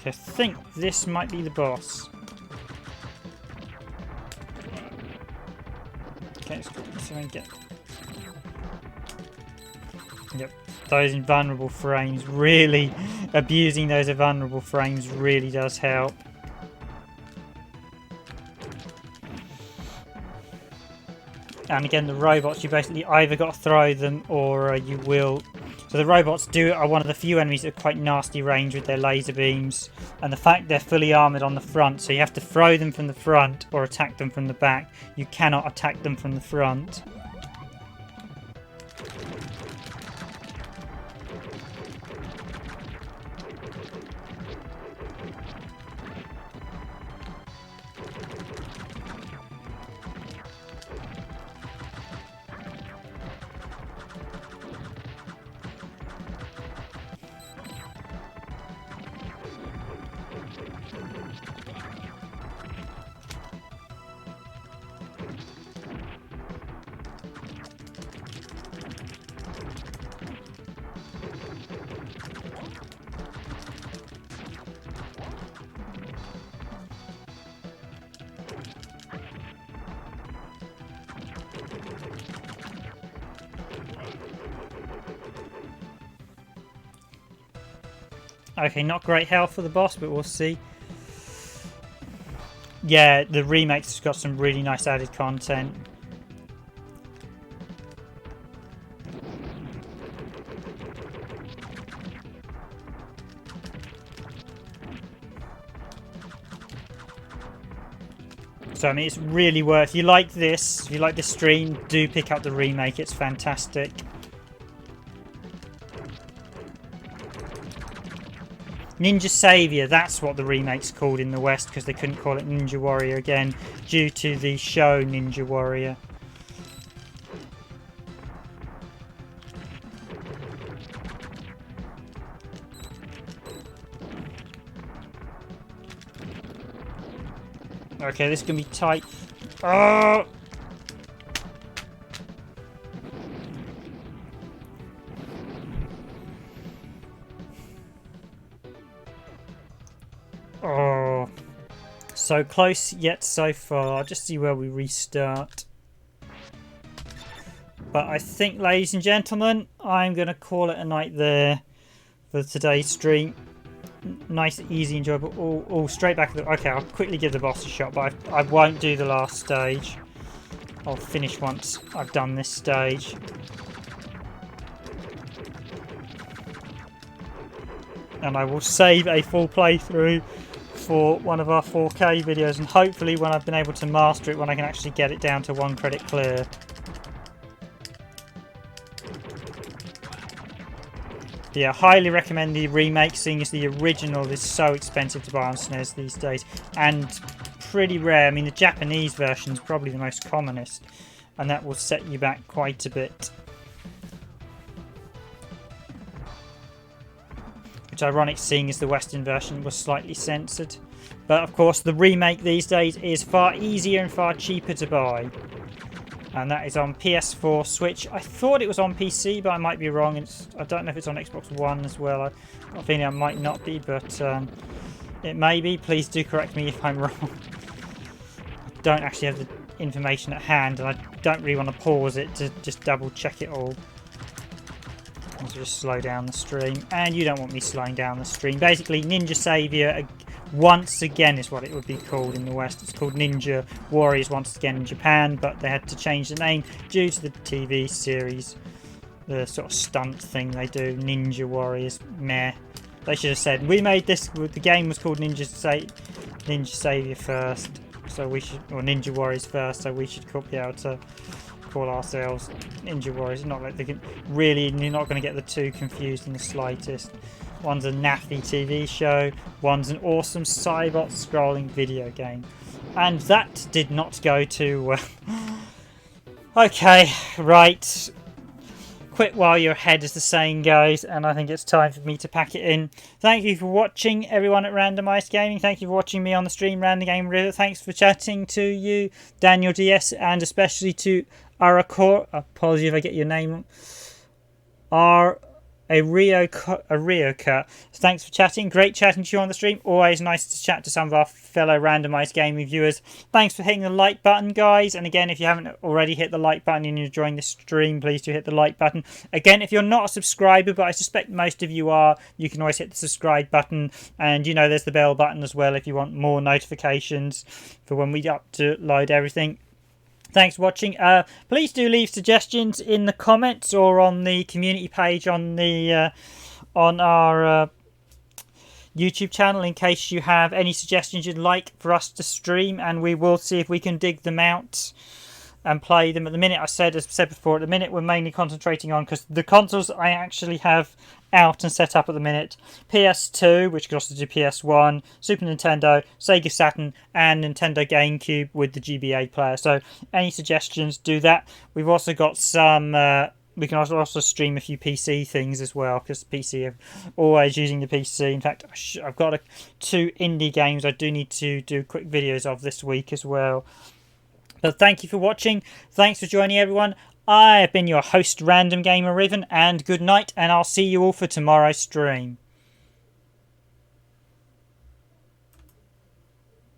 I think this might be the boss. Okay, let's see if I can get... Yep, those invulnerable frames, really abusing those invulnerable frames really does help. And again, the robots, you basically either got to throw them or you will... So the robots are one of the few enemies that are quite nasty range with their laser beams. And the fact they're fully armoured on the front, so you have to throw them from the front or attack them from the back. You cannot attack them from the front. Okay, not great health for the boss, but we'll see. Yeah, the remake's got some really nice added content. So, I mean, it's really worth... If you like this, if you like this stream, do pick up the remake. It's fantastic. Ninja Savior, that's what the remake's called in the West, because they couldn't call it Ninja Warrior again due to the show Ninja Warrior. Okay, this is going to be tight. Oh! Oh, so close yet so far. I'll just see where we restart. But I think, ladies and gentlemen, I'm going to call it a night there for today's stream. Nice, easy, enjoyable. All straight back. Okay, I'll quickly give the boss a shot, but I won't do the last stage. I'll finish once I've done this stage. And I will save a full playthrough for one of our 4K videos, and hopefully when I've been able to master it, when I can actually get it down to 1 credit clear. Yeah, highly recommend the remake, seeing as the original is so expensive to buy on SNES these days, and pretty rare. I mean, the Japanese version is probably the most commonest, and that will set you back quite a bit. Which is ironic, seeing as the Western version was slightly censored. But of course, the remake these days is far easier and far cheaper to buy. And that is on PS4, Switch. I thought it was on PC, but I might be wrong. I don't know if it's on Xbox One as well. I think it might not be, but it may be. Please do correct me if I'm wrong. I don't actually have the information at hand, and I don't really want to pause it to just double check it all. I'll just slow down the stream, and you don't want me slowing down the stream. Basically, Ninja Savior once again is what it would be called in the West. It's called Ninja Warriors once again in Japan, but they had to change the name due to the TV series, the sort of stunt thing they do. Ninja Warriors, meh. They should have said, we made this, the game was called Ninja Savior first, so we should, or Ninja Warriors first, so we should be able to call ourselves Ninja Warriors. Not like they can really, you're not going to get the two confused in the slightest. One's a naffy TV show, one's an awesome Cybot scrolling video game. And that did not go too well. Okay, right. Quit while you're ahead, as the saying goes, and I think it's time for me to pack it in. Thank you for watching, everyone at Randomised Gaming. Thank you for watching me on the stream, Random Game River. Thanks for chatting to you, Daniel DS, and especially to Arakor. Apologies if I get your name wrong. Arioka. Thanks for chatting. Great chatting to you on the stream. Always nice to chat to some of our fellow Randomised Gaming viewers. Thanks for hitting the like button, guys. And again, if you haven't already hit the like button and you're enjoying the stream, please do hit the like button. Again, if you're not a subscriber, but I suspect most of you are, you can always hit the subscribe button. And you know, there's the bell button as well if you want more notifications for when we upload everything. Thanks for watching. Please do leave suggestions in the comments or on the community page on the on our YouTube channel, in case you have any suggestions you'd like for us to stream, and we will see if we can dig them out and play them. At the minute, as I said before, at the minute we're mainly concentrating on, because the consoles I actually have out and set up at the minute: PS2, which could also do PS1, Super Nintendo, Sega Saturn, and Nintendo GameCube with the GBA player. So any suggestions, do that. We've also got some we can also stream a few PC things as well, because PC are always using the PC. In fact, I've got 2 indie games I do need to do quick videos of this week as well. But thank you for watching. Thanks for joining, everyone. I have been your host, Random Gamer Riven, and good night, and I'll see you all for tomorrow's stream.